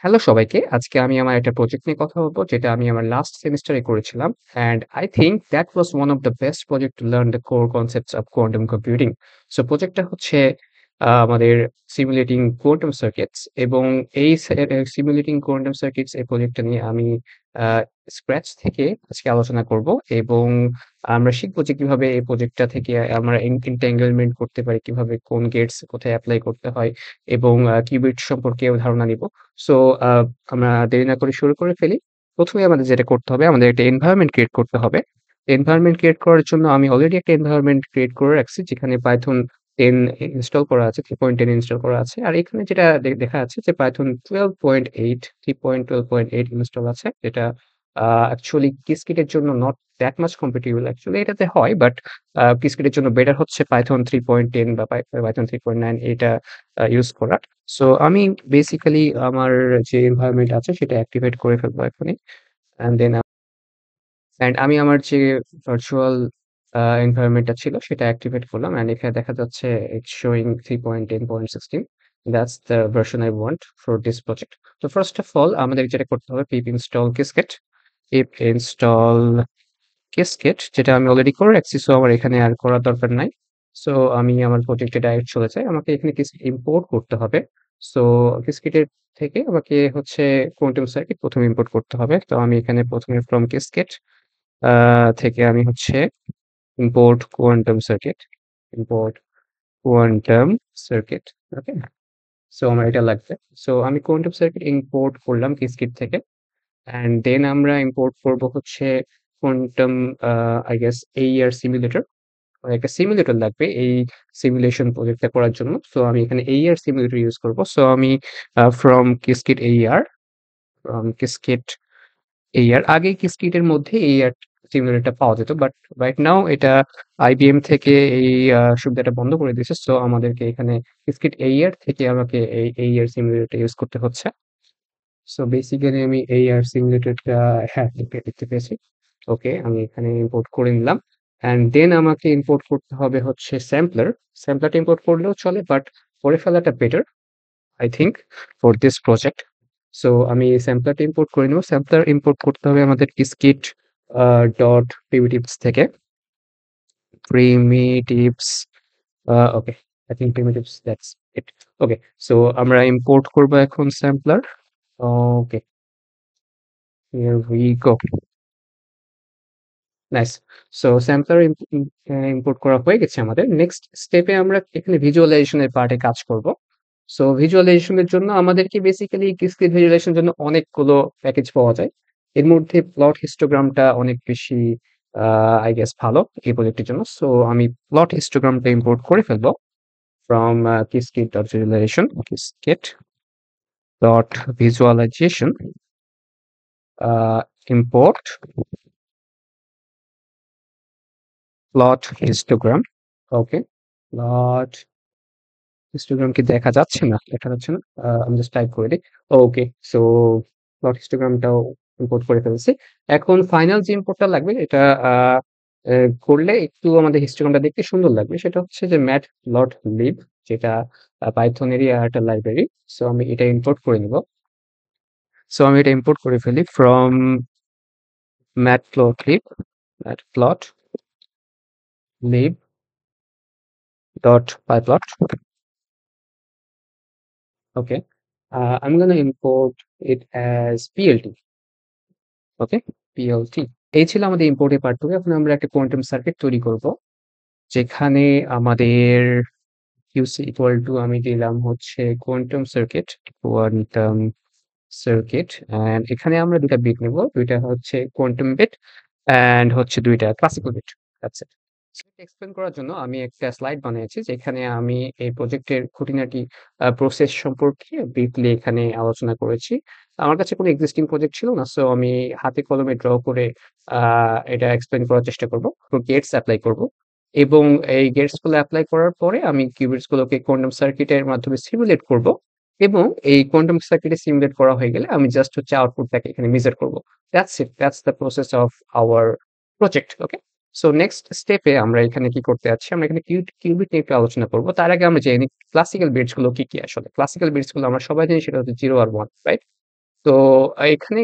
Hello সবাইকে। আজকে আমি আমার একটা প্রজেক্ট নিয়ে কথা বলব, যেটা আমি আমার লাস্ট সেমিস্টারে করেছিলাম। And I think that was one of the best project to learn the core concepts of quantum computing. So প্রজেক্টটা হচ্ছে আমাদের সিমুলেটিং কোয়ান্টাম সার্কিটস, এবং এই সিমুলেটিং কোয়ান্টাম সার্কিটস এই প্রজেক্টটা নিয়ে আমি আ স্ক্র্যাচ থেকে আজকে আলোচনা করব, এবং আমরা শিখব যে কিভাবে এই প্রজেক্টটা থেকে আমরা এনটেঙ্গলমেন্ট করতে পারি, কিভাবে কোন গেটস কোথায় এপ্লাই করতে হয়, এবং কিউবিট সম্পর্কেও ধারণা নিব। সো আ আমরা দেরি না করে শুরু করে ফেলি। ১ম এ আমাদের যেটা করতে হবে, আমাদের একটা এনভায়রনমেন্ট ক্রিয়েট করতে হবে। এনভায়রনমেন্ট ক্রিয়েট করার জন্য আমি অলরেডি একটা এনভায়রনমেন্ট ক্রিয়েট করে রাখছি, যেখানে Python 10 ইনস্টল করা আছে, 3.10 ইনস্টল করা আছে। আর এখানে যেটা দেখা যাচ্ছে যে Python 12.8, 3.12.8 ইনস্টল আছে। যেটা অ্যাকচুয়ালি Qiskit এর জন্য not that much compatible. Actually এটাতে হয়, বাট Qiskit এর জন্য বেটার হচ্ছে Python 3.10 বা Python 3.9 এটা ইউজ করা। সো আমি বেসিক্যালি আমার যে এনভায়রনমেন্ট আছে সেটা অ্যাক্টিভেট করে ফেলবো এখনই। অ্যান্ড দেন আমি আমার যে ভার্চুয়াল এনভায়রনমেন্টটা ছিল সেটা অ্যাক্টিভেট করলাম। অ্যান্ড এখানে দেখা যাচ্ছে it's showing 3.10.16। That's the version I want for this project. তো ফার্স্ট অফ অল আমাদের যেটা করতে হবে, পিপ ইনস্টল Qiskit। পিপ ইনস্টল Qiskit, যেটা আমি অলরেডি করে রাখছি। সো আমার এখানে আর করার দরকার নাই। সো আমি আমার প্রজেক্টে ডাইরেক্ট চলে যাই। আমাকে এখানে Qiskit ইম্পোর্ট করতে হবে। সো Qiskit এর থেকে আমাকে হচ্ছে কোয়ান্টাম সার্কিট ১ম এ ইম্পোর্ট করতে হবে। তো আমি এখানে ১ম এ ফ্রম Qiskit আ থেকে আমি হচ্ছে import quantum circuit, import quantum circuit. Okay? So আমার এটা লাগবে। সো আমি কোয়ান্টাম সার্কিট ইম্পোর্ট করলাম Qiskit থেকে। অ্যান্ড দেন আমরা ইম্পোর্ট করব হচ্ছে quantum I guess AER simulator. একটা সিমুলেটর লাগবে এই সিমুলেশন প্রজেক্টটা করার জন্য। সো আমি এখানে AER সিমুলেটর ইউজ করব। সো আমি from Qiskit AER, from Qiskit AER, আগে Qiskit এর মধ্যে AER সিমুলেটরটা পাওয়া যেত। বাট রাইট নাও এটা IBM থেকে এই সুবিধাটা বন্ধ করে দিয়েছে। সো আমাদেরকে এখানে Qiskit AER থেকে আমাকে এই AER সিমুলেটরটা ইউজ করতে হচ্ছে। সো বেসিক্যালি আমি AER সিমুলেটরটা, হ্যাঁ, দেখতে পেয়েছি। ওকে, আমি এখানে ইম্পোর্ট করে নিলাম। অ্যান্ড দেন আমাকে ইম্পোর্ট করতে হবে হচ্ছে স্যাম্পলার। স্যাম্পলারটা ইম্পোর্ট করলেও চলে, বাট করে ফেলাটা better I think for this project. So আমি স্যাম্পলারটা ইম্পোর্ট করে নেব। স্যাম্পলার ইম্পোর্ট করতে হবে আমাদের Qiskit ডট primitives থেকে। primitives, okay, I think primitives, that's it. Okay, so আমরা ইম্পোর্ট করব এখন sampler. Okay, here we go. Nice. So sampler import করা হয়ে গেছে আমাদের। নেক্সট স্টেপে আমরা এখানে ভিজুয়ালাইজেশন এর পার্টে কাজ করব। সো ভিজুয়ালাইজেশন এর জন্য আমাদেরকে বেসিক্যালি Qiskit ভিজুয়ালাইজেশন এর জন্য অনেকগুলো প্যাকেজ পাওয়া যায়। এর মধ্যে প্লট হিস্টোগ্রামটা অনেক বেশি আই গেস ভালো এই প্রজেক্টের জন্য। সো আমি প্লট হিস্টোগ্রামটা ইম্পোর্ট করে ফেলবো from Qiskit.visualization, Qiskit.visualization, import plot histogram. Okay, plot histogram কি দেখা যাচ্ছে না? দেখা যাচ্ছে না। আমি জাস্ট টাইপ করে দিই। ওকে, সো প্লট হিস্টোগ্রামটাও ইম্পোর্ট করে ফেলেছি। এখন ফাইনাল যে ইম্পোর্টটা লাগবে এটা আ এ করলে একটু আমাদের হিস্টোগ্রামটা দেখতে সুন্দর লাগবে। সেটা হচ্ছে যে matplotlib, যেটা Python এরই একটা লাইব্রেরি। সো আমি এটা ইম্পোর্ট করে নিব। সো আমি এটা ইম্পোর্ট করে ফেলি from matplotlib, matplotlib.pyplot. Okay. I'm gonna import it as PLT. Okay, PLT। এই ছিল আমাদের ইম্পোর্টের পার্টটুকু। এখন আমরা একটা কোয়ান্টাম সার্কিট তৈরি করব। যেখানে আমাদের QC ইকুয়াল টু আমি দিলাম হচ্ছে কোয়ান্টাম সার্কিট। অ্যান্ড এখানে আমরা ২ টা বিট নেব। ২ টা হচ্ছে কোয়ান্টাম বিট অ্যান্ড হচ্ছে ২ টা ক্লাসিক্যাল বিট। That's it. সেটা এক্সপ্লেইন করার জন্য আমি একটা স্লাইড বানিয়েছি, যেখানে আমি এই প্রজেক্টের খুঁটিনাটি প্রসেস সম্পর্কে ব্রিফলি এখানে আলোচনা করেছি। আমার কাছে কোনো এক্সিস্টিং প্রজেক্ট ছিল না। সো আমি হাতে কলমে ড্র করে আ এটা এক্সপ্লেইন করার চেষ্টা করব। তো গেটস এপ্লাই করব। এবং এই গেটস গুলো এপ্লাই করার পরে আমি কিউবিটস গুলোকে কোয়ান্টাম সার্কিটের মাধ্যমে সিমুলেট করব। এবং এই কোয়ান্টাম সার্কিটে সিমুলেট করা হয়ে গেলে আমি জাস্ট হচ্ছে আউটপুটটাকে এখানে মেজার করব। That's it. That's the process of our project. Okay? So next স্টেপে আমরা এখানে কি করতে যাচ্ছি? আমরা এখানে কিউবিট নিয়ে একটু আলোচনা করব। তার আগে আমরা জেনে নিই ক্লাসিক্যাল বিটস গুলো কি আসলে? ক্লাসিক্যাল বিটস গুলো আমরা সবাই জানি, সেটা হচ্ছে 0 আর 1, রাইট? তো এখানে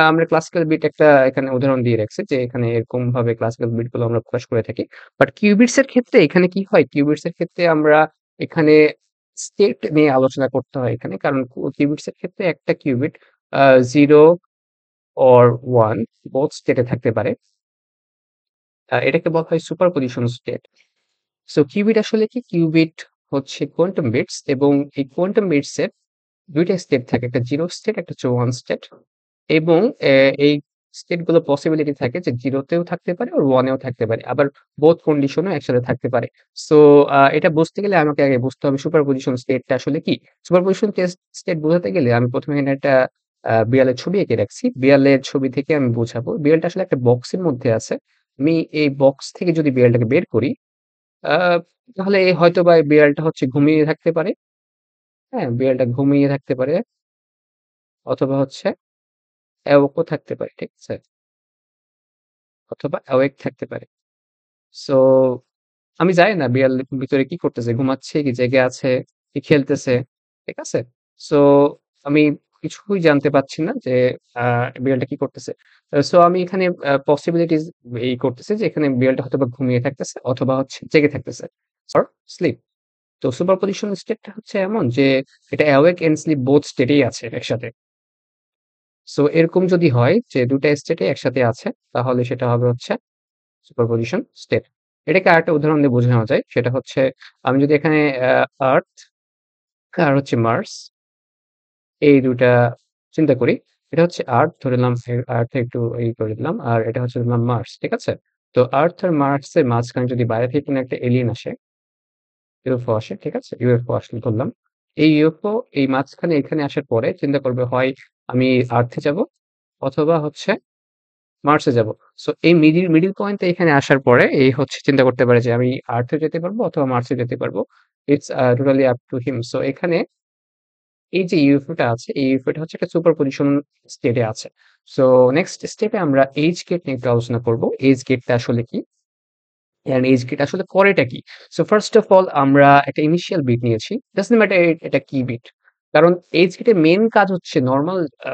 আমরা ক্লাসিক্যাল বিট একটা এখানে উদাহরণ দিয়ে রাখছি যে এখানে এরকম ভাবে ক্লাসিক্যাল বিট গুলো আমরা প্রকাশ করে থাকি। বাট কিউবিটস এর ক্ষেত্রে এখানে কি হয়? কিউবিটস এর ক্ষেত্রে আমরা এখানে স্টেট নিয়ে আলোচনা করতে হয় এখানে। কারণ কিউবিটস এর ক্ষেত্রে একটা কিউবিট 0 or 1 বোথ স্টেটে থাকতে পারে। এটাকে বলা হয় সুপারপজিশন স্টেট। সো কিউবিট আসলে কি? কিউবিট হচ্ছে কোয়ান্টাম বিটস এবং এই কোয়ান্টাম বিটস এর ২ টা স্টেট থাকে। একটা 0 স্টেট, একটা হচ্ছে 1 স্টেট। এবং এই স্টেট গুলো পসিবিলিটি থাকে যে 0 তেও থাকতে পারে আর 1 এও থাকতে পারে। আবার বোথ কন্ডিশন ও একসাথে থাকতে পারে। সো এটা বুঝতে গেলে আমাকে আগে বুঝতে হবে সুপারপজিশন স্টেটটা আসলে কি? সুপারপজিশন স্টেট বোঝাতে গেলে আমি ১ম এ এখানে একটা বিড়ালের ছবি এঁকে রাখছি। বিড়ালের ছবি থেকে আমি বোঝাবো। বিড়ালটা আসলে একটা বক্সের মধ্যে আছে। আমি এই বক্স থেকে যদি বিড়ালটাকে বের করি, আ তাহলে হয়তোবা এই বিড়ালটা হচ্ছে ঘুমিয়ে থাকতে পারে। হ্যাঁ? বিড়ালটা ঘুমিয়ে থাকতে পারে অথবা হচ্ছে অ্যাওক ও থাকতে পারে। ঠিক আছে? অথবা অ্যাওয়েক থাকতে পারে। সো আমি জানি না বিড়াল ভিতরে কি করতেছে? ঘুমাচ্ছে, কি জেগে আছে, কি খেলতেছে। ঠিক আছে? সো আমি কিছুই জানতে পারছি না যে আ বিড়ালটা কি করতেছে। সো আমি এখানে পসিবিলিটিস করতেছি যে এখানে বিড়ালটা হয়তোবা ঘুমিয়ে থাকতেছে অথবা হচ্ছে জেগে থাকতেছে। Or sleep. তো সুপারপজিশন স্টেটটা হচ্ছে এমন যে এটা অ্যাওয়েক এন্ড স্লিপ বোথ স্টেটেই আছে একসাথে। সো এরকম যদি হয় যে ২ টা স্টেটই একসাথে আছে তাহলে সেটা হবে হচ্ছে সুপারপজিশন স্টেট। এটাকে আরেকটা উদাহরণ দিয়ে বোঝানো যায়। সেটা হচ্ছে আমি যদি এখানে আর্থ আর হচ্ছে মার্স এই ২ টা চিন্তা করি। এটা হচ্ছে আর্থ ধরে নিলাম আর্থ একটু করে দিলাম। আর এটা হচ্ছে ধরলাম মার্স। ঠিক আছে? তো আর্থ আর মার্সের মাঝখানে যদি বাইরে থেকে কোনো একটা এলিয়েন আসে, ইউএফও আসে, ঠিক আছে? ইউএফও আসলে ধরলাম। এই ইউএফও এই মাঝখানে এখানে আসার পরে চিন্তা করবে হয় আমি আর্থে যাবো অথবা হচ্ছে মার্সে যাবো। সো এই মিডল পয়েন্টে এখানে আসার পরে এই হচ্ছে চিন্তা করতে পারে যে আমি আর্থে যেতে পারবো অথবা মার্সে যেতে পারবো। It's totally up to him. So এখানে এই যে ইউএফও টা আছে, এই ইউএফও টা হচ্ছে একটা সুপারপজিশন স্টেটে আছে। সো নেক্সট স্টেপে আমরা এইজ গেট নিয়ে একটু আলোচনা করব। এইজ গেটটা আসলে কি? অ্যান্ড এইজ গেট আসলে করেটা কি? সো ফার্স্ট অফ অল আমরা একটা ইনিশিয়াল বিট নিয়েছি। ডাজন্ট ম্যাটার এটা কি বিট। কারণ এইজ গেটের মেইন কাজ হচ্ছে নরমাল আ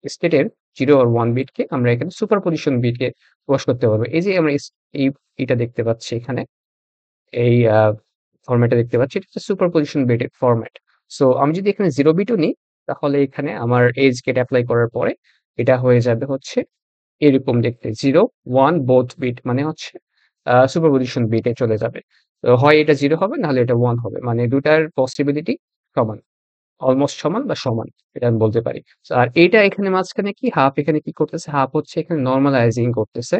স্টেটের 0 or 1 বিটকে আমরা এখানে সুপারপজিশন বিটে প্রকাশ করতে পারবো। এই যে আমরা এই এটা দেখতে পাচ্ছি এখানে, এই ফরম্যাটে দেখতে পাচ্ছি এটা হচ্ছে সুপারপজিশন বিটের ফরম্যাট। সো আমি যদি এখানে 0 বিটও নিই তাহলে এখানে আমার এজ গেট এপ্লাই করার পরে এটা হয়ে যাবে হচ্ছে এরকম দেখতে 0, 1 বোথ বিট মানে হচ্ছে সুপারপজিশন বিটে চলে যাবে। তো হয় এটা 0 হবে নাহলে এটা 1 হবে। মানে ২ টার পসিবিলিটি সমান। অলমোস্ট সমান বা সমান এটা আমি বলতে পারি। সো আর এইটা এখানে মাঝখানে কি হাফ এখানে কি করতেছে? হাফ হচ্ছে এখানে নরমালাইজিং করতেছে।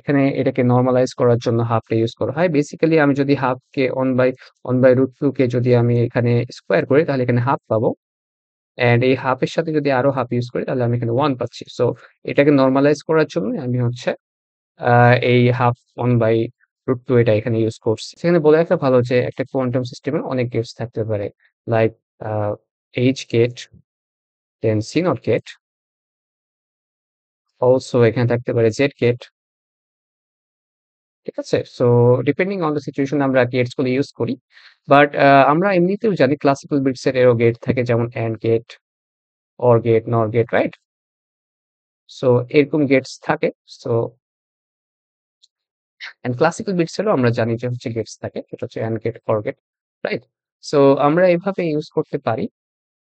এখানে এটাকে নরমালাইজ করার জন্য হাফটা ইউজ করা হয়। বেসিক্যালি আমি যদি হাফকে 1/√2 কে যদি আমি এখানে স্কোয়ার করি তাহলে এখানে হাফ পাবো। অ্যান্ড এই হাফ এর সাথে যদি আরো হাফ ইউজ করি তাহলে আমি এখানে 1 পাচ্ছি। সো এটাকে নরমালাইজ করার জন্য আমি হচ্ছে আ এই হাফ 1/√2 এটা এখানে ইউজ করছি। সেখানে বলে রাখা ভালো যে একটা কোয়ান্টাম সিস্টেমে অনেক গেটস থাকতে পারে। Like a H gate, then C not gate, also এখানে থাকতে পারে Z gate, ঠিক আছে? So depending on the situation আমরা গেটস গুলো ইউজ করি। বাট আমরা এমনিতেও জানি ক্লাসিক্যাল বিটস এরও গেট থাকে যেমন AND gate, OR gate, NOR gate, right? So এরকম গেটস থাকে। সো এন্ড ক্লাসিক্যাল বিটস এরও আমরা জানি যে হচ্ছে গেটস থাকে। সেটা হচ্ছে AND gate, OR gate, right? So আমরা এভাবে ইউজ করতে পারি।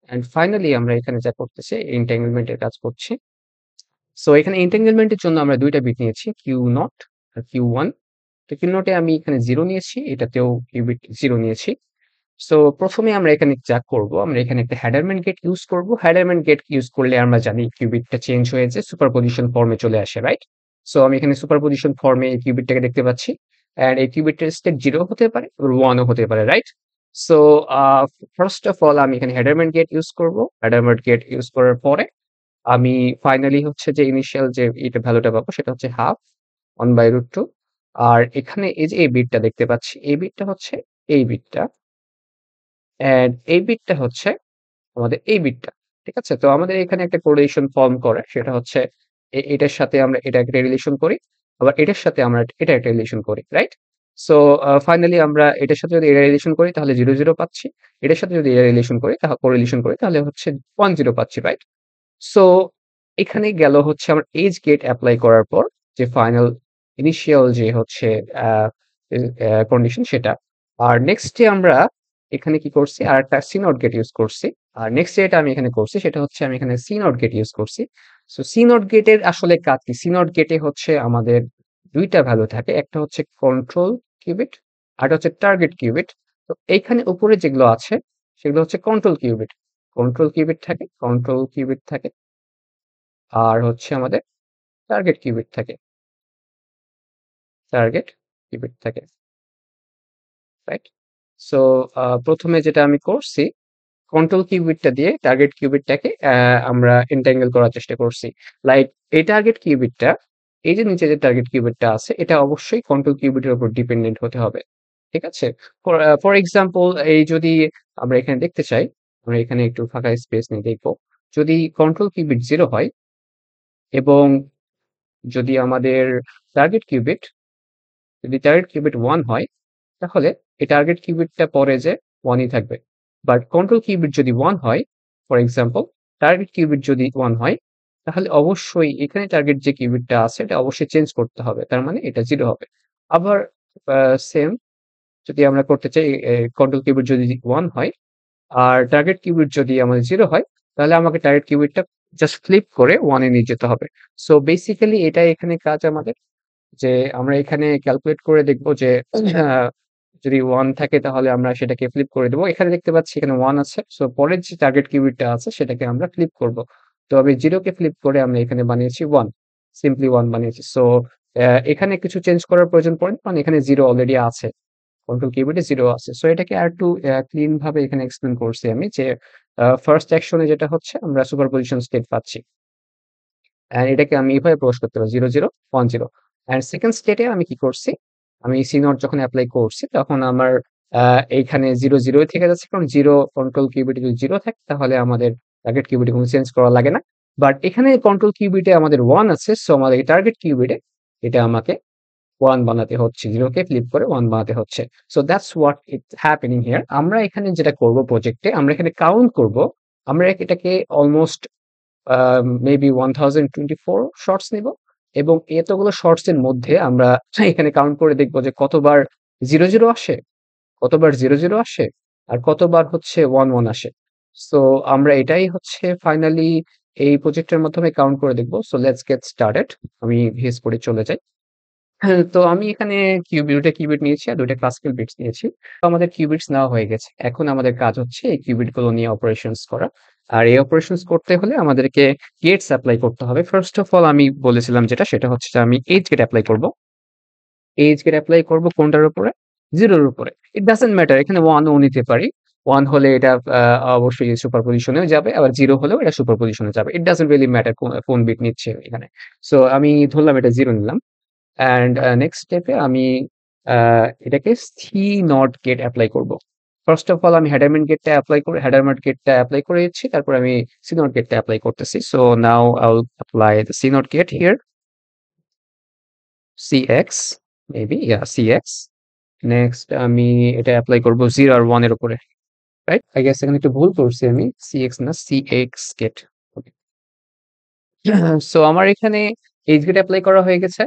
অ্যান্ড ফাইনালি আমরা এখানে যা করতেছি এনটেঙ্গলমেন্ট এর কাজ করছি। সো এখানে এনটেঙ্গলমেন্ট এর জন্য আমরা ২ টা বিট নিয়েছি Q0 আর Q1। তো Q0 এ আমি এখানে 0 নিয়েছি, এটাতেও কিউবিট 0 নিয়েছি। সো ১ম এ আমরা এখানে যা করব, আমরা এখানে একটা হ্যাডারম্যান গেট ইউজ করব। হ্যাডারম্যান গেট ইউজ করলে আমরা জানি কিউবিটটা চেঞ্জ হয়ে যে সুপারপজিশন ফর্মে চলে আসে, রাইট? সো আমি এখানে সুপারপজিশন ফর্মে এই কিউবিটটাকে দেখতে পাচ্ছি। অ্যান্ড এই কিউবিটটার স্টেট 0 হতে পারে, আবার 1 ও হতে পারে, right? So a first of all আমি এখানে হ্যাডারম্যান গেট ইউজ করব। হ্যাডারম্যান গেট ইউজ করার পরে আমি ফাইনালি হচ্ছে যে ইনিশিয়াল যে ভ্যালুটা পাবো সেটা হচ্ছে হাফ 1/√2 আর এখানে এই যে এই বিটটা দেখতে পাচ্ছি, এই বিটটা হচ্ছে এই বিটটা অ্যান্ড এই বিটটা হচ্ছে আমাদের এই বিটটা। ঠিক আছে? তো আমাদের এখানে একটা কোরিলেশন ফর্ম করে সেটা হচ্ছে এটার সাথে আমরা এটা একটা রিলেশন করি। আবার এটার সাথে আমরা এটা একটা রিলেশন করি, রাইট? সো ফাইনালি আমরা এটার সাথে যদি এটা রিলেশন করি তাহলে 0, 0 পাচ্ছি। এটার সাথে যদি এটা রিলেশন করি কোরিলেশন করি তাহলে হচ্ছে 1, 0 পাচ্ছি, রাইট? সো এখানে গেল হচ্ছে আমার এজ গেট এপ্লাই করার পর যে ফাইনাল ইনিশিয়াল যে হচ্ছে কন্ডিশন সেটা। আর নেক্সট ডে আমরা এখানে কি করছি, আর একটা সি নট গেট ইউজ করছি। আর নেক্সট যেটা আমি এখানে করছি সেটা হচ্ছে আমি এখানে সি নট গেট ইউজ করছি। সো সি নট গেটের আসলে কাজ কি? সি নট গেটে হচ্ছে আমাদের দুইটা ভ্যালু থাকে, একটা হচ্ছে কন্ট্রোল কিউবিট আর হচ্ছে টার্গেট কিউবিট। তো এইখানে উপরে যেগুলো আছে সেগুলো হচ্ছে কন্ট্রোল কিউবিট থাকে, আর হচ্ছে আমাদের টার্গেট কিউবিট থাকে, টার্গেট কিউবিট থাকে, রাইট? সো প্রথমে যেটা আমি করছি, কন্ট্রোল কিউবিটটা দিয়ে টার্গেট কিউবিটটাকে আমরা এনট্যাঙ্গেল করার চেষ্টা করছি। লাইক এই টার্গেট কিউবিটটা, এই যে নিচে যে টার্গেট কিউবিটটা আছে এটা অবশ্যই কন্ট্রোল কিউবিটের উপর ডিপেন্ডেন্ট হতে হবে। ঠিক আছে? ফর এক্সাম্পল এই যদি আমরা এখানে দেখতে চাই, আমরা এখানে একটু ফাঁকা স্পেস নিয়ে দেখব। যদি কন্ট্রোল কিউবিট 0 হয় এবং যদি আমাদের টার্গেট কিউবিট যদি টার্গেট কিউবিট 1 হয়, তাহলে এই টার্গেট কিউবিটটা পরে যে 1 ই থাকবে। বাট কন্ট্রোল কিউবিট যদি 1 হয়, ফর এক্সাম্পল টার্গেট কিউবিট যদি 1 হয়, তাহলে অবশ্যই এখানে টার্গেট যে কিউবিটটা আছে এটা অবশ্যই চেঞ্জ করতে হবে। তার মানে এটা 0 হবে। আবার সেম যদি আমরা করতে চাই, কন্ট্রোল কিউবিট যদি 1 হয় আর টার্গেট কিউবিট যদি আমাদের 0 হয়, তাহলে আমাকে টার্গেট কিউবিটটা জাস্ট ফ্লিপ করে 1 এ নিয়ে যেতে হবে। সো বেসিক্যালি এটাই এখানে কাজ আমাদের। যে আমরা এখানে ক্যালকুলেট করে দেখব যে আহ, যদি 1 থাকে তাহলে আমরা সেটাকে ফ্লিপ করে দেবো। এখানে দেখতে পাচ্ছি এখানে 1 আছে। সো পরের যে টার্গেট কিউবিটটা আছে সেটাকে আমরা ফ্লিপ করব। তো আমি 0 কে ফ্লিপ করে আমরা এখানে বানিয়েছি 1, সিম্পলি 1 বানিয়েছি। সো এখানে কিছু চেঞ্জ করার প্রয়োজন পড়ে না, কারণ এখানে 0 অলরেডি আছে, কন্ট্রোল কিবোর্ডে 0 আছে। সো এটাকে আরেকটু ক্লিন ভাবে এখানে এক্সপ্লেন করছি আমি যে ফার্স্ট অ্যাকশনে যেটা হচ্ছে আমরা সুপারপজিশন স্টেট পাচ্ছি। অ্যান্ড এটাকে আমি এভাবে প্রকাশ করতে পারি 0 0 1 0। অ্যান্ড সেকেন্ড স্টেটে আমি কি করছি? আমি সি নট যখন এপ্লাই করছি তখন আমার এইখানে 0 0 থেকে যাচ্ছে, কারণ 0 কন্ট্রোল কিবোর্ডে যদি 0 থাকে তাহলে আমাদের টার্গেট কিবোর্ডে কোনো চেঞ্জ করা লাগে না। বাট এখানে কন্ট্রোল কিবোর্ডে আমাদের 1 আছে, সো আমাদের টার্গেট কিবোর্ডে এটা আমাকে 1 বানাতে হচ্ছে, 0 কে ফ্লিপ করে 1 বানাতে হচ্ছে। So that's what it's happening here. আমরা এখানে যেটা করব প্রজেক্টে, আমরা এখানে কাউন্ট করব। আমরা এটাকে অলমোস্ট মেবি 1024 শর্টস নিব এবং এতগুলো শর্টস এর মধ্যে আমরা এখানে কাউন্ট করে দেখব যে কতবার 0 0 আসে, কতবার 0 0 আসে, আর কতবার হচ্ছে 1 1 আসে। সো আমরা এটাই হচ্ছে ফাইনালি এই প্রজেক্টের মাধ্যমে কাউন্ট করে দেখব। So let's get started. আমি ভিএস কোডে চলে যাই। হ্যাঁ, তো আমি এখানে ২টা কিউবিট নিয়েছি আর ২ টা ক্লাসিক্যাল বিটস নিয়েছি। তো আমাদের কিউবিটস নেওয়া হয়ে গেছে। এখন আমাদের কাজ হচ্ছে এই কিউবিট গুলো নিয়ে অপারেশনস করা। আর এই অপারেশনস করতে হলে আমাদেরকে গেটস এপ্লাই করতে হবে। ফার্স্ট অফ অল আমি বলেছিলাম যেটা সেটা হচ্ছে যে আমি এজ গেট এপ্লাই করব। এজ গেট এপ্লাই করব কোনটার উপরে? 0 এর উপরে। ইট ডাজন্ট ম্যাটার, এখানে 1 ও নিতে পারি। 1 হলে এটা অবশ্যই সুপারপজিশনেও যাবে, আবার 0 হলেও এটা সুপারপজিশনে যাবে। ইট ডাজন্ট রিয়ালি ম্যাটার কোন বিট নিচ্ছে এখানে। সো আমি ধরলাম এটা 0 নিলাম। অ্যান্ড নেক্সট স্টেপে আমি এটাকে সি নট গেট এপ্লাই করব। ফার্স্ট অফ অল আমি হেডারমেন্ট গেটটা এপ্লাই করেছি, তারপর আমি সি নট গেটটা এপ্লাই করতেছি। So now I will apply the C NOT gate here, CX, maybe CX. Next আমি এটা এপ্লাই করব 0 আর 1 এর উপরে, রাইট? আই গেস এখানে একটু ভুল করছি আমি, সিএক্স না সিএক্স গেট। সো আমার এখানে এইচ গেট এপ্লাই করা হয়ে গেছে,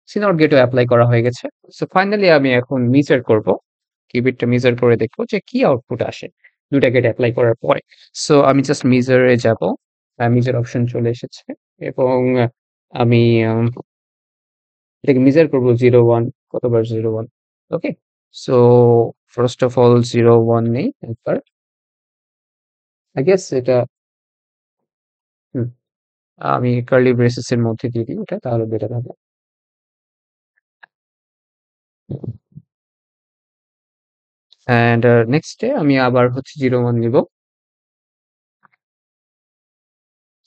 সিনট গেটও এপ্লাই করা হয়ে গেছে। সো ফাইনালি আমি এখন মেজার করব, কিবিটটা মেজার করে দেখবো যে কি আউটপুট আসে ২ টা গেট এপ্লাই করার পরে। সো আমি জাস্ট মেজারে যাব। মেজার অপশন চলে এসেছে এবং আমি এটাকে মেজার করব 0 1, কতবার 0 1। ওকে? সো ফার্স্ট অফ অল 0 1 নেই একবার। আই গেস এটা হুম, আমি কার্লি ব্রেসেস এর মধ্যে দিয়ে দিই এটা, তাহলে বেটার হবে। অ্যান্ড নেক্সট ডে আমি আবার হচ্ছে 0 1 নিব।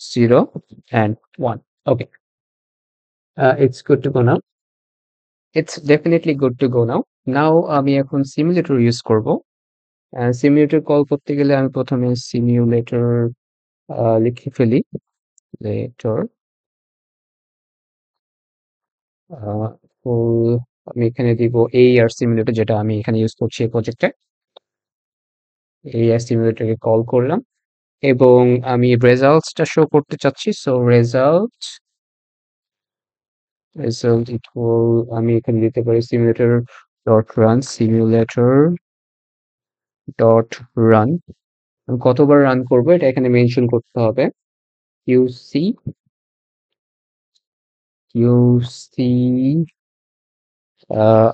0 and 1. Okay. It's good to go now. It's definitely good to go now. Now আমি এখন সিমুলেটর ইউজ করব। সিমুলেটর কল করতে গেলে আমি প্রথমে সিমুলেটর লিখে ফেলি। লেটর ফুল আমি এখানে দিব AR সিমুলেটর, যেটা আমি এখানে ইউজ করছি এই প্রজেক্টে। AR সিমুলেটরকে কল করলাম এবং আমি রেজাল্টসটা শো করতে চাচ্ছি। সো রেজাল্ট ইকুয়াল আমি এখানে দিতে পারি simulator.run আমি কতবার রান করব এটা এখানে মেনশন করতে হবে। QC QC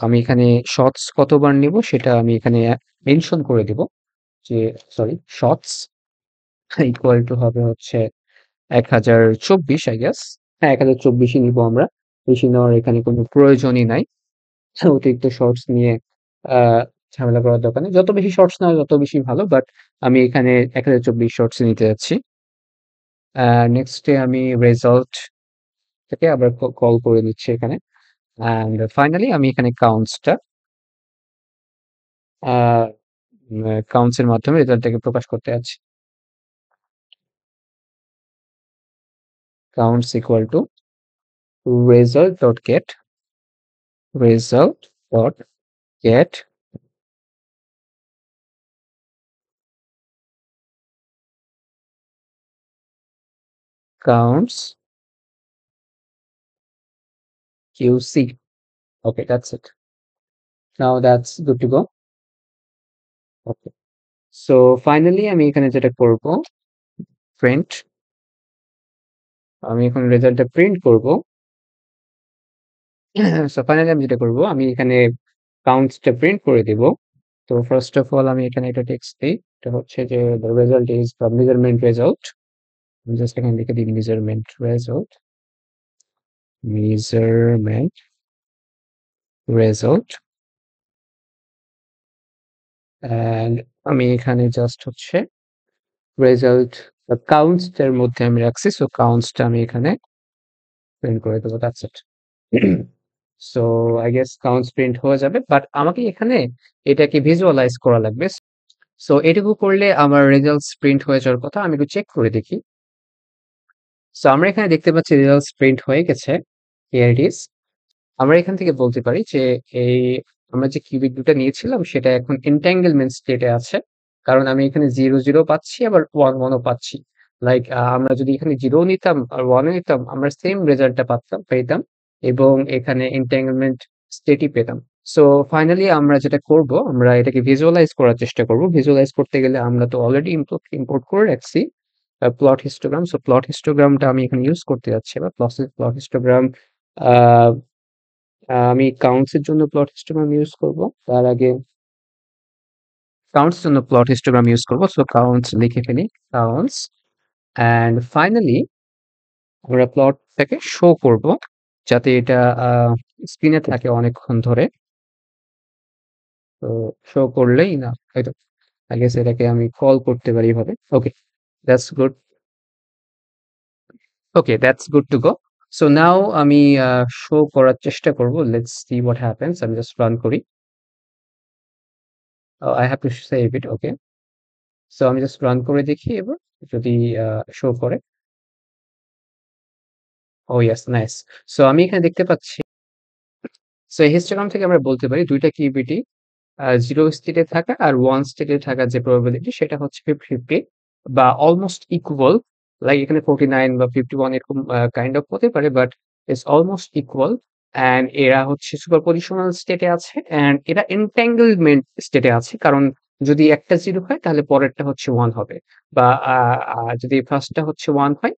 আমি এখানে শটস কতবার নিব সেটা আমি এখানে মেনশন করে দিব যে সরি শটস ইকুয়াল টু হবে হচ্ছে 1024 আই গেস। হ্যাঁ 1024ই নিব আমরা। বেশি নেওয়ার এখানে কোনো প্রয়োজনই নাই। অতিরিক্ত শর্টস নিয়ে ঝামেলা করার দরকার নেই। যত বেশি শর্টস নেওয়া যত বেশি ভালো। বাট আমি এখানে 1024 শর্টস নিতে যাচ্ছি। নেক্সটে আমি রেজাল্ট থেকে আবার কল করে নিচ্ছি এখানে। অ্যান্ড ফাইনালি আমি এখানে কাউন্টস এর মাধ্যমে রেজাল্টটাকে প্রকাশ করতে যাচ্ছি। Counts equal to result dot get counts QC. Okay, that's it. Now that's good to go. Okay. So finally আমি এখানে যেটা করব প্রিন্ট আমি এখন রেজাল্টটা প্রিন্ট করব। সো ফাইনালি আমি যেটা করব আমি এখানে কাউন্টসটা প্রিন্ট করে দিব। তো ফার্স্ট অফ অল আমি এখানে একটা টেক্সট দিই। এটা হচ্ছে যে the result is the measurement result. আমি জাস্ট এখানে লিখে দিই measurement result and আমি এখানে জাস্ট হচ্ছে রেজাল্ট কাউন্টস এর মধ্যে আমি রাখছি। সো কাউন্টসটা আমি এখানে প্রিন্ট করে দেবো। That's it. So I guess counts print হয়ে যাবে। বাট আমাকে এখানে এটাকে ভিজুয়ালাইজ করা লাগবে। সো এটুকু করলে আমার রেজাল্টস প্রিন্ট হয়ে যাওয়ার কথা। আমি একটু চেক করে দেখি। সো আমরা এখানে দেখতে পাচ্ছি রেজাল্টস প্রিন্ট হয়ে গেছে। Here it is. আমরা এখান থেকে বলতে পারি যে এই আমরা যে কিউবিক দুটা নিয়েছিলাম সেটা এখন এনট্যাঙ্গেলমেন্ট স্টেটে আছে। কারণ আমি এখানে 0, 0 পাচ্ছি আবার 1, 1 ও পাচ্ছি। লাইক আমরা যদি এখানে 0 নিতাম আর 1 ও নিতাম আমরা সেম রেজাল্টটা পেতাম এবং এখানে এনট্যাঙ্গেলমেন্ট স্টেটই পেতাম। সো ফাইনালি আমরা যেটা করব আমরা এটাকে ভিজুয়ালাইজ করার চেষ্টা করব। ভিজুয়ালাইজ করতে গেলে আমরা তো অলরেডি ইম্পোর্ট করে রাখছি প্লট হিস্টোগ্রাম। সো প্লট হিস্টোগ্রামটা আমি এখানে ইউজ করতে যাচ্ছি। বা প্লট হিস্টোগ্রাম আমি কাউন্টস এর জন্য প্লট হিস্টোগ্রাম ইউজ করব। তার আগে কাউন্টস এর জন্য প্লট হিস্টোগ্রাম ইউজ করব। সো কাউন্টস লিখে ফেলি কাউন্টস অ্যান্ড ফাইনালি আমরা প্লটটাকে শো করব যাতে এটা স্ক্রিনে থাকে অনেকক্ষণ ধরে। তো শো করলেই না হয়তো আই গেস এটাকে আমি কল করতে পারি এভাবে। Okay that's good. Okay that's good to go. So now আমি শো করার চেষ্টা করব। Let's see what happens. আমি জাস্ট রান করি। I have to save it. Okay. So আমি জাস্ট রান করে দেখি এবার যদি শো করে। ও ইয়েস নাইস। সো আমি এখানে দেখতে পাচ্ছি। সো এই হিস্টোগ্রাম থেকে আমরা বলতে পারি ২ টা কিউবিটি 0 স্টেটে থাকা আর 1 স্টেটে থাকার যে প্রবাবিলিটি সেটা হচ্ছে 50-50 বা অলমোস্ট ইকুয়াল। লাইক এখানে 49 বা 51 এরকম কাইন্ড অফ হতে পারে but it's almost equal. And এরা হচ্ছে সুপারপজিশনাল স্টেটে আছে অ্যান্ড এরা এনট্যাঙ্গলমেন্ট স্টেটে আছে। কারণ যদি একটা 0 হয় তাহলে পরেরটা হচ্ছে 1 হবে। বা যদি ফার্স্টটা হচ্ছে 1 হয়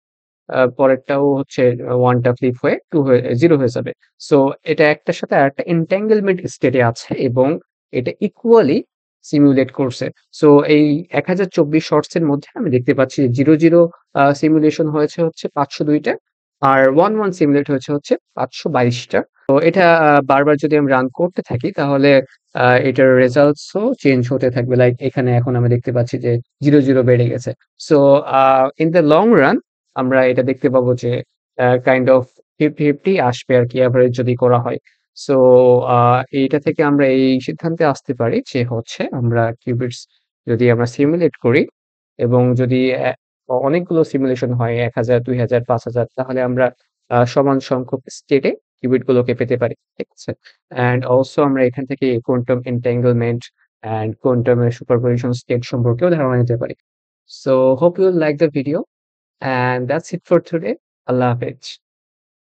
পরেরটাও হচ্ছে 1 টা ফ্লিপ হয়ে 2 হয়ে 0 হয়ে যাবে। সো এটা একটার সাথে আরেকটা এনট্যাঙ্গলমেন্ট স্টেটে আছে এবং এটা ইকুয়ালি সিমুলেট করছে। সো এই 1024 শর্টস এর মধ্যে আমি দেখতে পাচ্ছি 0, 0 সিমুলেশন হয়েছে হচ্ছে 502 টা আর 1, 1 সিমুলেট হয়েছে হচ্ছে 522 টা। তো এটা বারবার যদি আমি রান করতে থাকি তাহলে এটার রেজাল্টসও চেঞ্জ হতে থাকবে। লাইক এখানে এখন আমি দেখতে পাচ্ছি যে 0, 0 বেড়ে গেছে। So in the long run আমরা এটা দেখতে পাবো যে কাইন্ড অফ 50-50 আসবে আরকি এভারেজ যদি করা হয়। সো এইটা থেকে আমরা এই সিদ্ধান্তে আসতে পারি যে হচ্ছে আমরা কিউবিটস যদি আমরা সিমুলেট করি এবং যদি অনেকগুলো সিমুলেশন হয় ১,০০০, ২,০০০, ৫,০০০ তাহলে আমরা সমান সংখ্যক স্টেটে কিউবিট গুলোকে পেতে পারি। ঠিক আছে? অ্যান্ড অলসো আমরা এখান থেকে কোয়ান্টাম এনট্যাঙ্গলমেন্ট অ্যান্ড কোয়ান্টাম এর সুপারপজিশন স্টেট সম্পর্কেও ধারণা নিতে পারি। So hope you like the video, and that's it for today. Allah Hafiz.